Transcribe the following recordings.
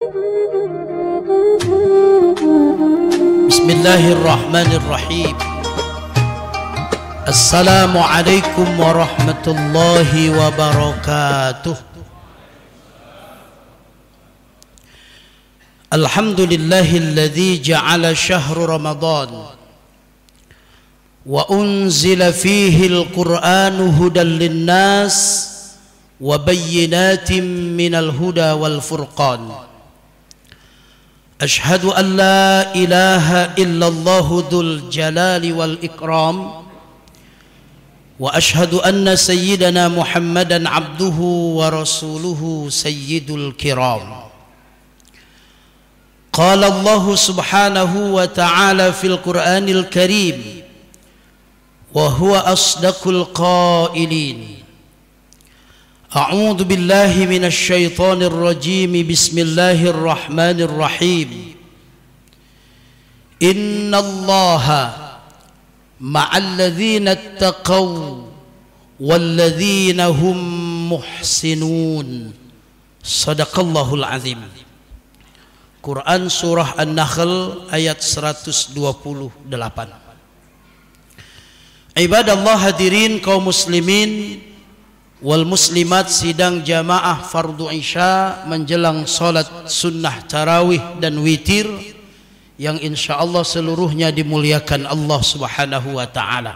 Bismillahirrahmanirrahim. Assalamualaikum warahmatullahi wabarakatuh. Alhamdulillahilladzi ja'ala syahru Ramadan wa unzila fihi al-Qur'anu hudan lin-nas wa bayyinatin minal huda wal furqan. Ashhadu an la ilaha illallah dzul jalali wal ikram wa ashhadu anna sayyidana Muhammadan abduhu wa rasuluhu sayyidul kiram. Qala Allah subhanahu wa ta'ala fil Qur'anil Karim wa huwa asdaqul qailin. A'udzu billahi minasy syaithanir rajim. Bismillahir rahim. Innallaha ma'al ladzina ittaqaw wal ladzina hum muhsinun. Shadaqallahul azim. Quran surah An-Nahl ayat 128. Ibadallah hadirin kaum muslimin wal muslimat, sidang jamaah fardu isya menjelang salat sunnah tarawih dan witir yang insyaallah seluruhnya dimuliakan Allah subhanahu wa ta'ala.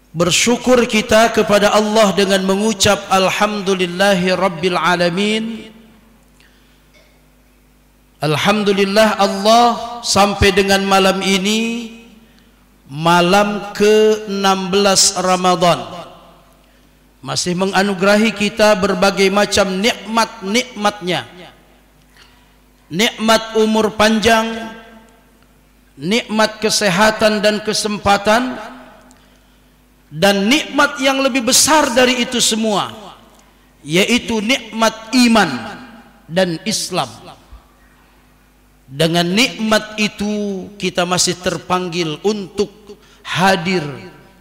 Bersyukur kita kepada Allah dengan mengucap alhamdulillahi rabbil alamin. Alhamdulillah Allah sampai dengan malam ini, malam ke-16 Ramadan, masih menganugerahi kita berbagai macam nikmat-nikmatnya. Nikmat umur panjang, nikmat kesehatan dan kesempatan, dan nikmat yang lebih besar dari itu semua, yaitu nikmat iman dan Islam. Dengan nikmat itu kita masih terpanggil untuk hadir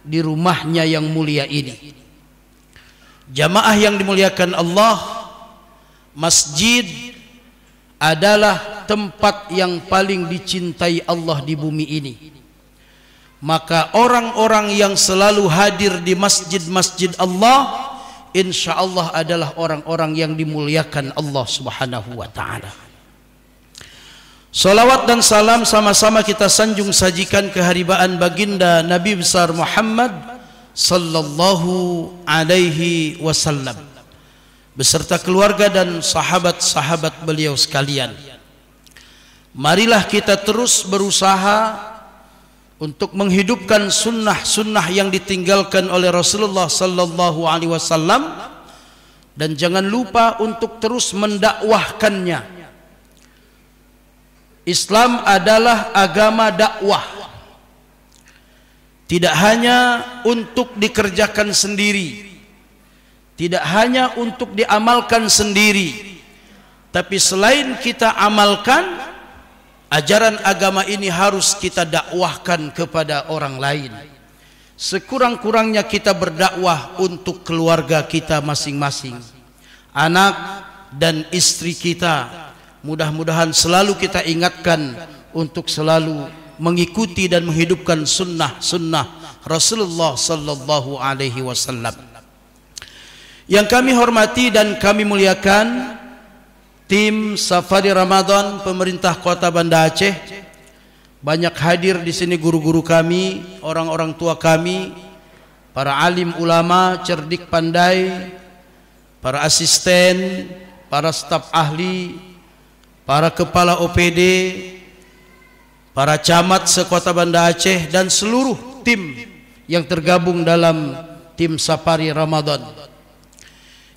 di rumahnya yang mulia ini. Jamaah yang dimuliakan Allah, masjid adalah tempat yang paling dicintai Allah di bumi ini. Maka orang-orang yang selalu hadir di masjid-masjid Allah, insya Allah adalah orang-orang yang dimuliakan Allah subhanahu wa ta'ala. Salawat dan salam sama-sama kita sanjung sajikan keharibaan baginda Nabi besar Muhammad sallallahu alaihi wasallam beserta keluarga dan sahabat-sahabat beliau sekalian. Marilah kita terus berusaha untuk menghidupkan sunnah-sunnah yang ditinggalkan oleh Rasulullah sallallahu alaihi wasallam, dan jangan lupa untuk terus mendakwahkannya. Islam adalah agama dakwah, tidak hanya untuk dikerjakan sendiri, tidak hanya untuk diamalkan sendiri, tapi selain kita amalkan, ajaran agama ini harus kita dakwahkan kepada orang lain. Sekurang-kurangnya kita berdakwah untuk keluarga kita masing-masing, anak dan istri kita. Mudah-mudahan selalu kita ingatkan untuk selalu mengikuti dan menghidupkan sunnah-sunnah Rasulullah sallallahu alaihi wasallam. Yang kami hormati dan kami muliakan tim Safari Ramadan pemerintah Kota Banda Aceh. Banyak hadir di sini guru-guru kami, orang-orang tua kami, para alim ulama cerdik pandai, para asisten, para staf ahli, para kepala OPD, para camat sekota Banda Aceh, dan seluruh tim yang tergabung dalam tim Safari Ramadan.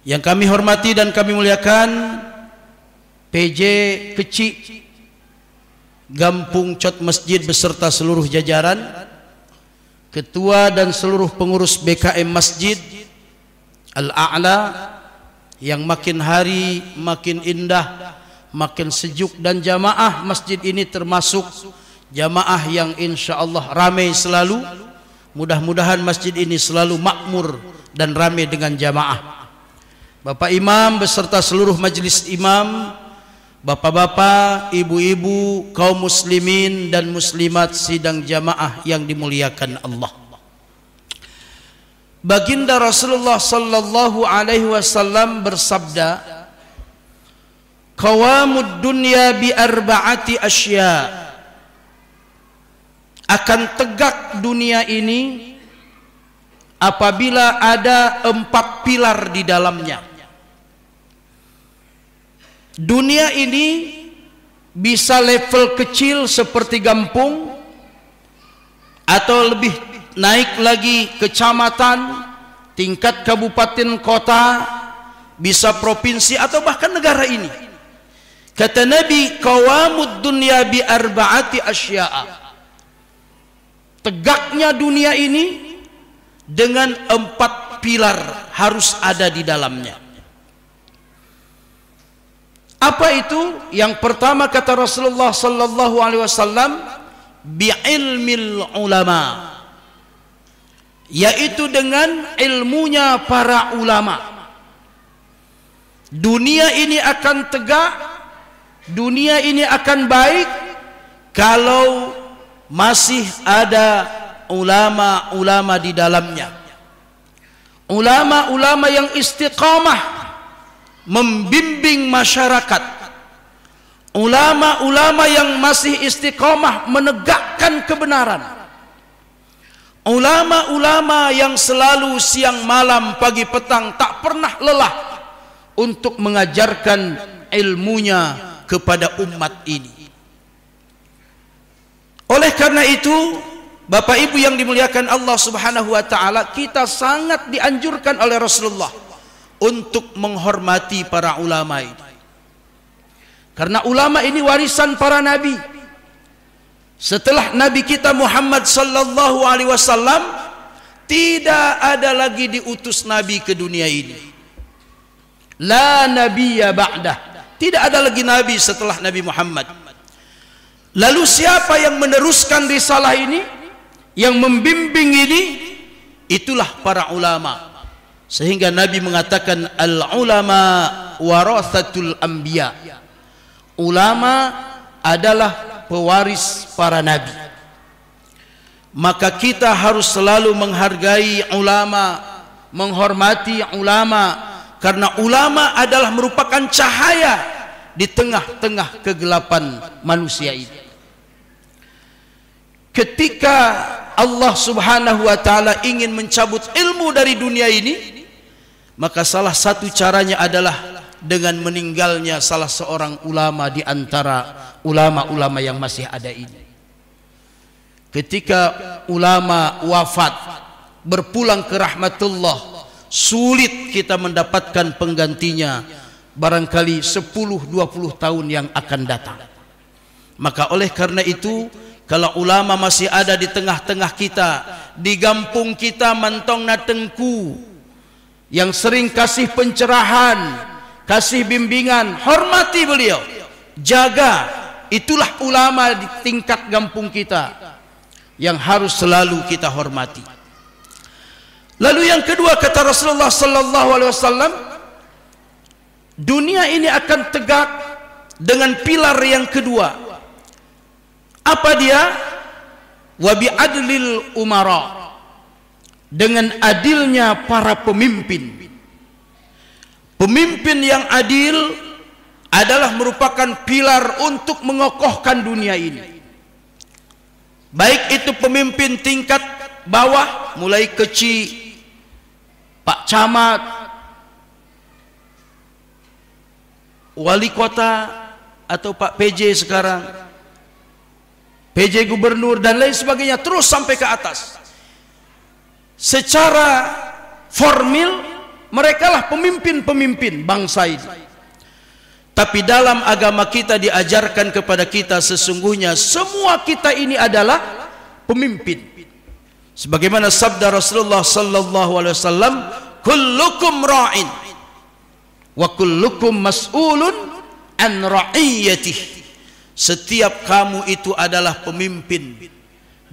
Yang kami hormati dan kami muliakan PJ Kecik Gampung Cot Masjid beserta seluruh jajaran, ketua dan seluruh pengurus BKM Masjid Al-A'la yang makin hari makin indah, makin sejuk, dan jamaah masjid ini termasuk jamaah yang insya Allah ramai selalu. Mudah-mudahan masjid ini selalu makmur dan ramai dengan jamaah. Bapak Imam beserta seluruh majelis imam, bapak-bapak, ibu-ibu, kaum muslimin dan muslimat sidang jamaah yang dimuliakan Allah. Baginda Rasulullah sallallahu alaihi wasallam bersabda, "Qawamud dunya bi arba'ati asya." Akan tegak dunia ini apabila ada 4 pilar di dalamnya. Dunia ini bisa level kecil seperti kampung, atau lebih naik lagi kecamatan, tingkat kabupaten kota, bisa provinsi atau bahkan negara ini. Kata Nabi, qawamud dunya bi arba'ati asya'a. Tegaknya dunia ini dengan 4 pilar harus ada di dalamnya. Apa itu? Yang pertama kata Rasulullah sallallahu alaihi wasallam, bi'ilmil ulama, yaitu dengan ilmunya para ulama. Dunia ini akan tegak, dunia ini akan baik kalau masih ada ulama-ulama di dalamnya. Ulama-ulama yang istiqamah membimbing masyarakat, ulama-ulama yang masih istiqamah menegakkan kebenaran, ulama-ulama yang selalu siang malam pagi petang tak pernah lelah untuk mengajarkan ilmunya kepada umat ini. Oleh karena itu, Bapak Ibu yang dimuliakan Allah Subhanahu wa taala, kita sangat dianjurkan oleh Rasulullah untuk menghormati para ulama ini. Karena ulama ini warisan para nabi. Setelah Nabi kita Muhammad sallallahu alaihi wasallam, tidak ada lagi diutus nabi ke dunia ini. La nabiyya ba'dah. Tidak ada lagi nabi setelah Nabi Muhammad. Lalu siapa yang meneruskan risalah ini, yang membimbing ini? Itulah para ulama. Sehingga Nabi mengatakan al-ulama warathatul anbiya. Ulama adalah pewaris para nabi. Maka kita harus selalu menghargai ulama, menghormati ulama, karena ulama adalah merupakan cahaya di tengah-tengah kegelapan manusia ini. Ketika Allah Subhanahu wa taala ingin mencabut ilmu dari dunia ini, maka salah satu caranya adalah dengan meninggalnya salah seorang ulama di antara ulama-ulama yang masih ada ini. Ketika ulama wafat, berpulang ke rahmatullah, sulit kita mendapatkan penggantinya, barangkali 10-20 tahun yang akan datang. Maka oleh karena itu, kalau ulama masih ada di tengah-tengah kita, di kampung kita, mantong na tengku, yang sering kasih pencerahan, kasih bimbingan, hormati beliau, jaga. Itulah ulama di tingkat kampung kita yang harus selalu kita hormati. Lalu yang kedua kata Rasulullah sallallahu alaihi wasallam, dunia ini akan tegak dengan pilar yang kedua. Apa dia? Wa bi adlil umara, dengan adilnya para pemimpin. Pemimpin yang adil adalah merupakan pilar untuk mengokohkan dunia ini. Baik itu pemimpin tingkat bawah, mulai kecil, Pak Camat, Wali Kota, atau Pak PJ sekarang, PJ Gubernur dan lain sebagainya, terus sampai ke atas. Secara formil mereka lah pemimpin-pemimpin bangsa ini. Tapi dalam agama kita diajarkan kepada kita, sesungguhnya semua kita ini adalah pemimpin. Sebagaimana sabda Rasulullah sallallahu alaihi wasallam, kullukum ra'in wa kullukum mas'ulun an ra'iyatih. Setiap kamu itu adalah pemimpin,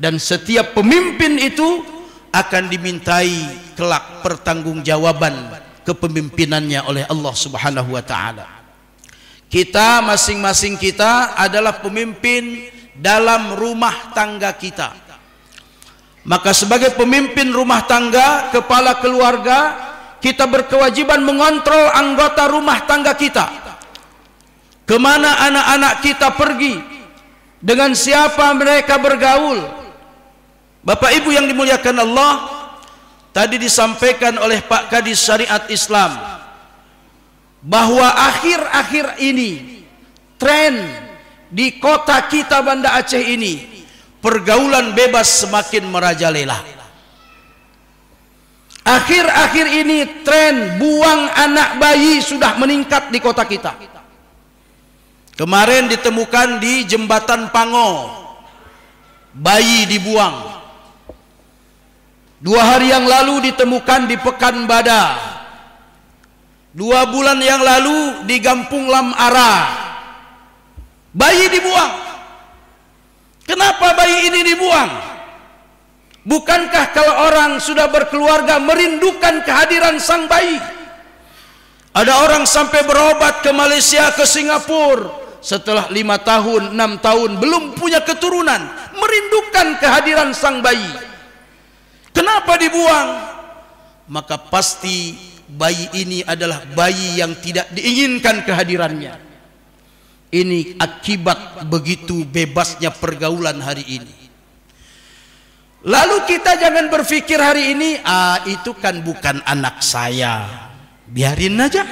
dan setiap pemimpin itu akan dimintai kelak pertanggungjawaban kepemimpinannya oleh Allah Subhanahu wa taala. Kita masing-masing kita adalah pemimpin dalam rumah tangga kita. Maka sebagai pemimpin rumah tangga, kepala keluarga, kita berkewajiban mengontrol anggota rumah tangga kita. Kemana anak-anak kita pergi, dengan siapa mereka bergaul. Bapak Ibu yang dimuliakan Allah, tadi disampaikan oleh Pak Kadis Syariat Islam bahwa akhir-akhir ini tren di kota kita Banda Aceh ini, pergaulan bebas semakin merajalela. Akhir-akhir ini tren buang anak bayi sudah meningkat di kota kita. Kemarin ditemukan di Jembatan Pango, bayi dibuang. 2 hari yang lalu ditemukan di Pekanbadak. 2 bulan yang lalu di Gampung Lam Ara, bayi dibuang. Kenapa bayi ini dibuang? Bukankah kalau orang sudah berkeluarga merindukan kehadiran sang bayi? Ada orang sampai berobat ke Malaysia, ke Singapura, setelah 5 tahun, 6 tahun belum punya keturunan, merindukan kehadiran sang bayi. Kenapa dibuang? Maka pasti bayi ini adalah bayi yang tidak diinginkan kehadirannya. Ini akibat begitu bebasnya pergaulan hari ini. Lalu kita jangan berpikir hari ini, itu kan bukan anak saya, biarin aja.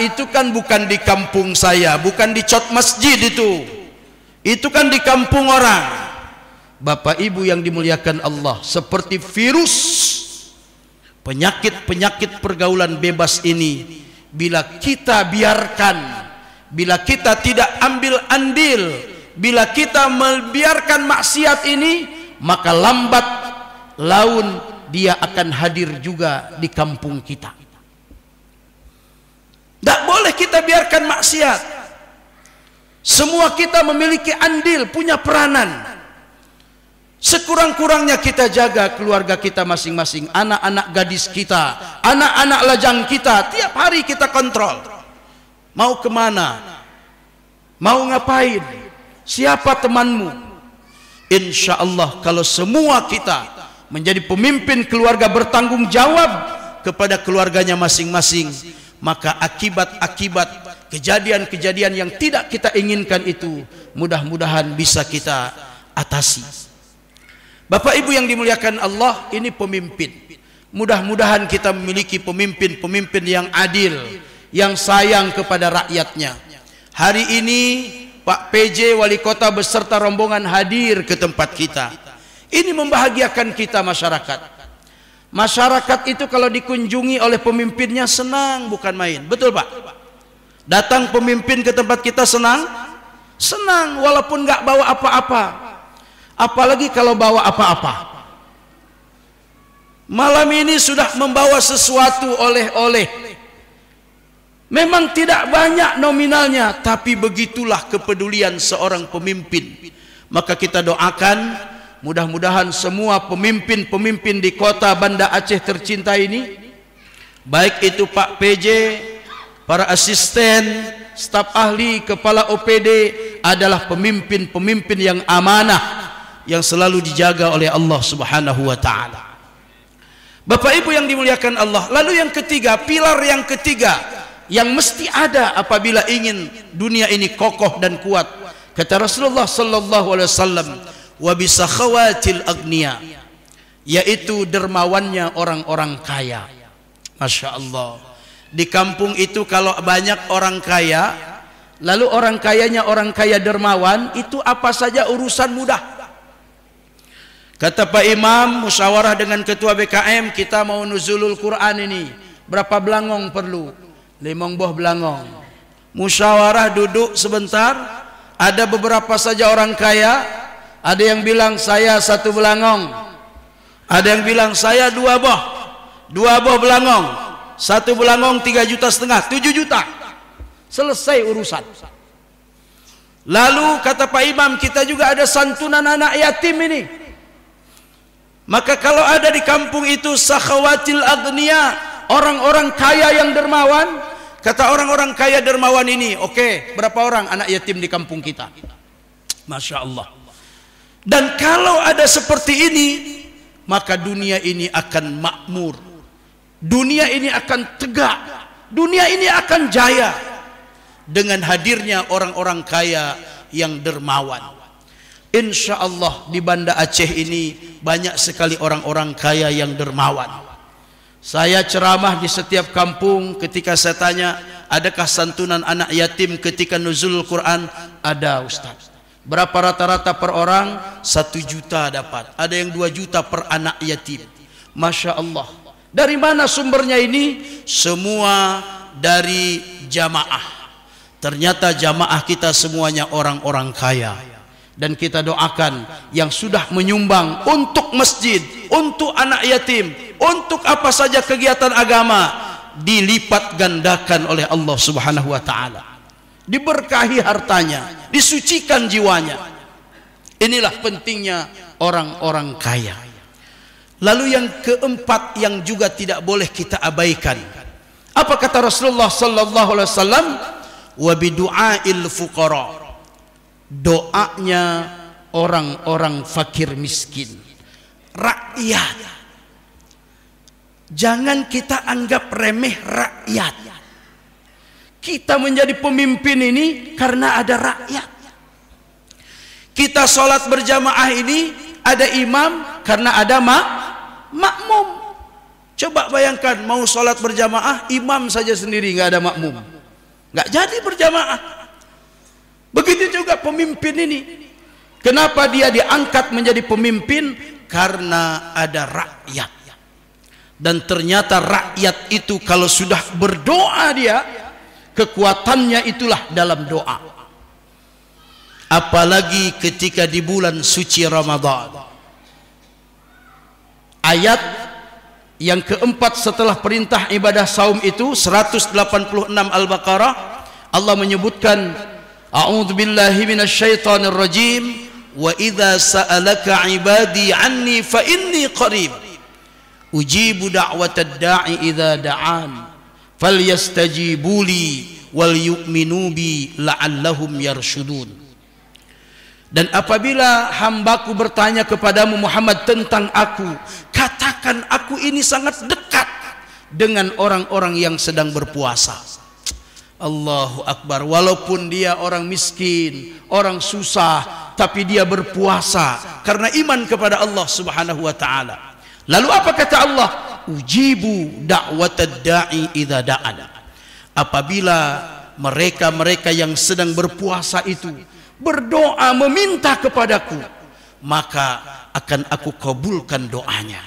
Itu kan bukan di kampung saya, bukan di cot masjid itu kan di kampung orang. Bapak Ibu yang dimuliakan Allah, seperti virus, penyakit-penyakit pergaulan bebas ini, bila kita biarkan, bila kita tidak ambil andil, bila kita membiarkan maksiat ini, maka lambat laun dia akan hadir juga di kampung kita. Tidak boleh kita biarkan maksiat. Semua kita memiliki andil, punya peranan. Sekurang-kurangnya kita jaga keluarga kita masing-masing, anak-anak gadis kita, anak-anak lajang kita, tiap hari kita kontrol. Mau kemana? Mau ngapain? Siapa temanmu? Insya Allah kalau semua kita menjadi pemimpin keluarga bertanggung jawab kepada keluarganya masing-masing, maka akibat-akibat kejadian-kejadian yang tidak kita inginkan itu mudah-mudahan bisa kita atasi. Bapak Ibu yang dimuliakan Allah, ini pemimpin. Mudah-mudahan kita memiliki pemimpin-pemimpin yang adil, yang sayang kepada rakyatnya. Hari ini Pak PJ Wali Kota beserta rombongan hadir ke tempat kita. Ini membahagiakan kita masyarakat. Masyarakat itu kalau dikunjungi oleh pemimpinnya senang, bukan main. Betul Pak? Datang pemimpin ke tempat kita senang? Senang walaupun nggak bawa apa-apa. Apalagi kalau bawa apa-apa. Malam ini sudah membawa sesuatu oleh-oleh. Memang tidak banyak nominalnya, tapi begitulah kepedulian seorang pemimpin. Maka kita doakan mudah-mudahan semua pemimpin-pemimpin di kota Banda Aceh tercinta ini, baik itu Pak PJ, para asisten, staf ahli, kepala OPD, adalah pemimpin-pemimpin yang amanah, yang selalu dijaga oleh Allah Subhanahu wa ta'ala. Bapak Ibu yang dimuliakan Allah, lalu yang ketiga, pilar yang ketiga yang mesti ada apabila ingin dunia ini kokoh dan kuat, kata Rasulullah sallallahu alaihi wasallam, wa bisakhawatil agniya, yaitu dermawannya orang-orang kaya. Masya Allah, di kampung itu kalau banyak orang kaya, lalu orang kayanya orang kaya dermawan, itu apa saja urusan mudah. Kata Pak Imam, musyawarah dengan ketua BKM, kita mau nuzulul Quran ini, berapa belangong perlu? 5 buah belangong. Musyawarah, duduk sebentar, ada beberapa saja orang kaya, ada yang bilang saya 1 belangong, ada yang bilang saya 2 buah, 2 buah belangong, 1 belangong 3,5 juta, 7 juta, selesai urusan. Lalu kata Pak Imam, kita juga ada santunan anak yatim ini. Maka kalau ada di kampung itu sakhawatil agniya, orang-orang kaya yang dermawan, Kata orang-orang kaya dermawan ini, oke, berapa orang anak yatim di kampung kita? Masya Allah. Dan kalau ada seperti ini, maka dunia ini akan makmur, dunia ini akan tegak, dunia ini akan jaya dengan hadirnya orang-orang kaya yang dermawan. Insya Allah di Banda Aceh ini banyak sekali orang-orang kaya yang dermawan. Saya ceramah di setiap kampung, ketika saya tanya, adakah santunan anak yatim ketika nuzulul Quran? Ada, Ustaz. Berapa rata-rata per orang? 1 juta dapat. Ada yang 2 juta per anak yatim. Masya Allah. Dari mana sumbernya ini? Semua dari jamaah. Ternyata jamaah kita semuanya orang-orang kaya. Dan kita doakan yang sudah menyumbang untuk masjid, untuk anak yatim, untuk apa saja kegiatan agama, dilipat gandakan oleh Allah Subhanahu wa ta'ala. Diberkahi hartanya, disucikan jiwanya. Inilah pentingnya orang-orang kaya. Lalu yang keempat yang juga tidak boleh kita abaikan, apa kata Rasulullah sallallahu alaihi wasallam? Wa bidu'ail fuqara. Doanya orang-orang fakir miskin, rakyat. Jangan kita anggap remeh rakyat. Kita menjadi pemimpin ini karena ada rakyat. Kita sholat berjamaah ini ada imam karena ada makmum. Coba bayangkan mau sholat berjamaah, imam saja sendiri, nggak ada makmum, nggak jadi berjamaah. Begitu juga pemimpin ini. Kenapa dia diangkat menjadi pemimpin? Karena ada rakyat. Dan ternyata rakyat itu kalau sudah berdoa dia, kekuatannya itulah dalam doa. Apalagi ketika di bulan suci Ramadan. Ayat yang keempat setelah perintah ibadah saum itu 186 Al-Baqarah, Allah menyebutkan, A'udzu billahi minasyaitonir rajim, wa idza sa'alaka 'ibadi 'anni fa inni qarib ujibu da'watad da'i idza da'an falyastajibu li wal yu'minu bi la'allahum yarshudun. Dan apabila hambaku bertanya kepadamu Muhammad tentang aku, katakan aku ini sangat dekat dengan orang-orang yang sedang berpuasa. Allahu Akbar. Walaupun dia orang miskin, orang susah, tapi dia berpuasa karena iman kepada Allah Subhanahu wa ta'ala. Lalu apa kata Allah? Ujibu da'watad da'i idza da'an. Apabila mereka-mereka yang sedang berpuasa itu berdoa meminta kepadaku, maka akan aku kabulkan doanya.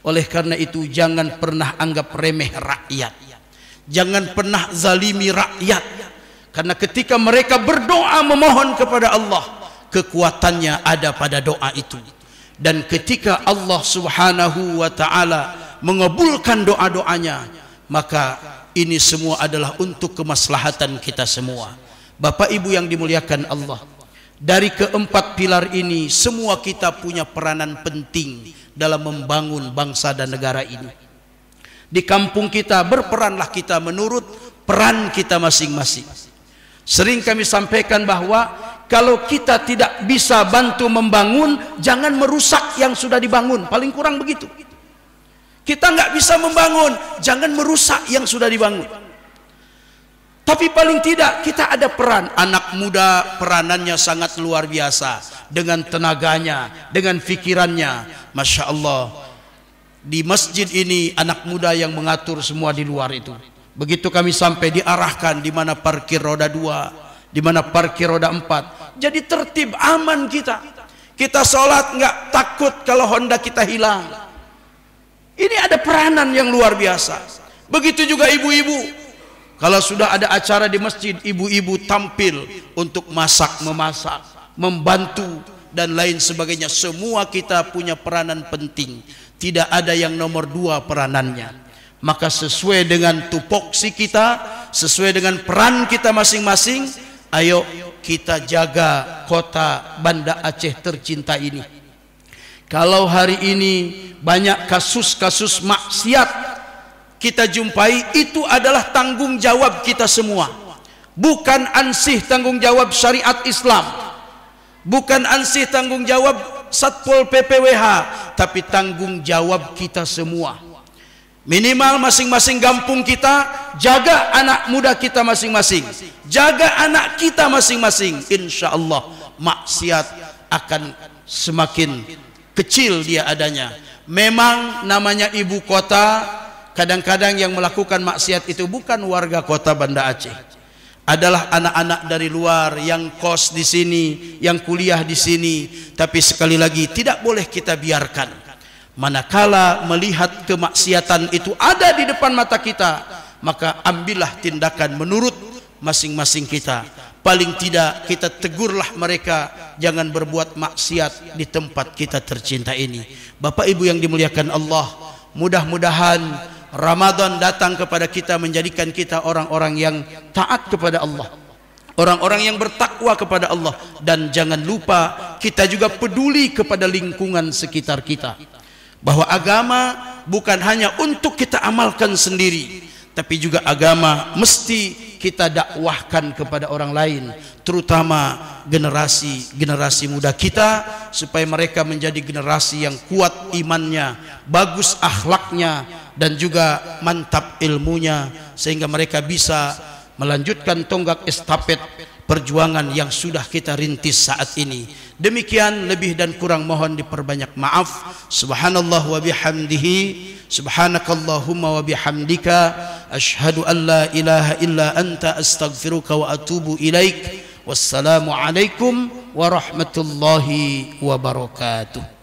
Oleh karena itu jangan pernah anggap remeh rakyat. Jangan pernah zalimi rakyat. Karena ketika mereka berdoa memohon kepada Allah, kekuatannya ada pada doa itu. Dan ketika Allah Subhanahu wa ta'ala mengabulkan doa-doanya, maka ini semua adalah untuk kemaslahatan kita semua. Bapak Ibu yang dimuliakan Allah, dari keempat pilar ini semua kita punya peranan penting dalam membangun bangsa dan negara ini. Di kampung kita berperanlah kita menurut peran kita masing-masing. Sering kami sampaikan bahwa kalau kita tidak bisa bantu membangun, jangan merusak yang sudah dibangun. Paling kurang begitu. Kita nggak bisa membangun, jangan merusak yang sudah dibangun. Tapi paling tidak kita ada peran. Anak muda peranannya sangat luar biasa, dengan tenaganya, dengan pikirannya. Masya Allah. Di masjid ini anak muda yang mengatur semua di luar itu. Begitu kami sampai diarahkan di mana parkir roda 2, di mana parkir roda 4. Jadi tertib, aman kita. Kita sholat nggak takut kalau Honda kita hilang. Ini ada peranan yang luar biasa. Begitu juga ibu-ibu. Kalau sudah ada acara di masjid, ibu-ibu tampil untuk masak, memasak, membantu dan lain sebagainya. Semua kita punya peranan penting. Tidak ada yang nomor 2 peranannya. Maka sesuai dengan tupoksi kita, sesuai dengan peran kita masing-masing, ayo kita jaga kota Banda Aceh tercinta ini. Kalau hari ini banyak kasus-kasus maksiat kita jumpai itu adalah tanggung jawab kita semua, bukan ansih tanggung jawab syariat Islam, bukan ansih tanggung jawab Satpol PPWH, tapi tanggung jawab kita semua. Minimal masing-masing kampung kita jaga anak muda kita masing-masing, jaga anak kita masing-masing, insya Allah maksiat akan semakin kecil dia adanya. Memang namanya ibu kota, kadang-kadang yang melakukan maksiat itu bukan warga kota Banda Aceh, adalah anak-anak dari luar yang kos di sini, yang kuliah di sini. Tapi sekali lagi tidak boleh kita biarkan. Manakala melihat kemaksiatan itu ada di depan mata kita, maka ambillah tindakan menurut masing-masing kita. Paling tidak kita tegurlah mereka jangan berbuat maksiat di tempat kita tercinta ini. Bapak Ibu yang dimuliakan Allah, mudah-mudahan Ramadan datang kepada kita menjadikan kita orang-orang yang taat kepada Allah, orang-orang yang bertakwa kepada Allah. Dan jangan lupa kita juga peduli kepada lingkungan sekitar kita, bahwa agama bukan hanya untuk kita amalkan sendiri, tapi juga agama mesti kita dakwahkan kepada orang lain, terutama generasi muda kita, supaya mereka menjadi generasi yang kuat imannya, bagus akhlaknya, dan juga mantap ilmunya, sehingga mereka bisa melanjutkan tonggak estafet perjuangan yang sudah kita rintis saat ini. Demikian, lebih dan kurang mohon diperbanyak maaf. Subhanallah wa bihamdihi, subhanakallahumma wa bihamdika, asyhadu an la ilaha illa anta, astaghfiruka wa atubu ilaik. Wassalamu alaikum warahmatullahi wabarakatuh.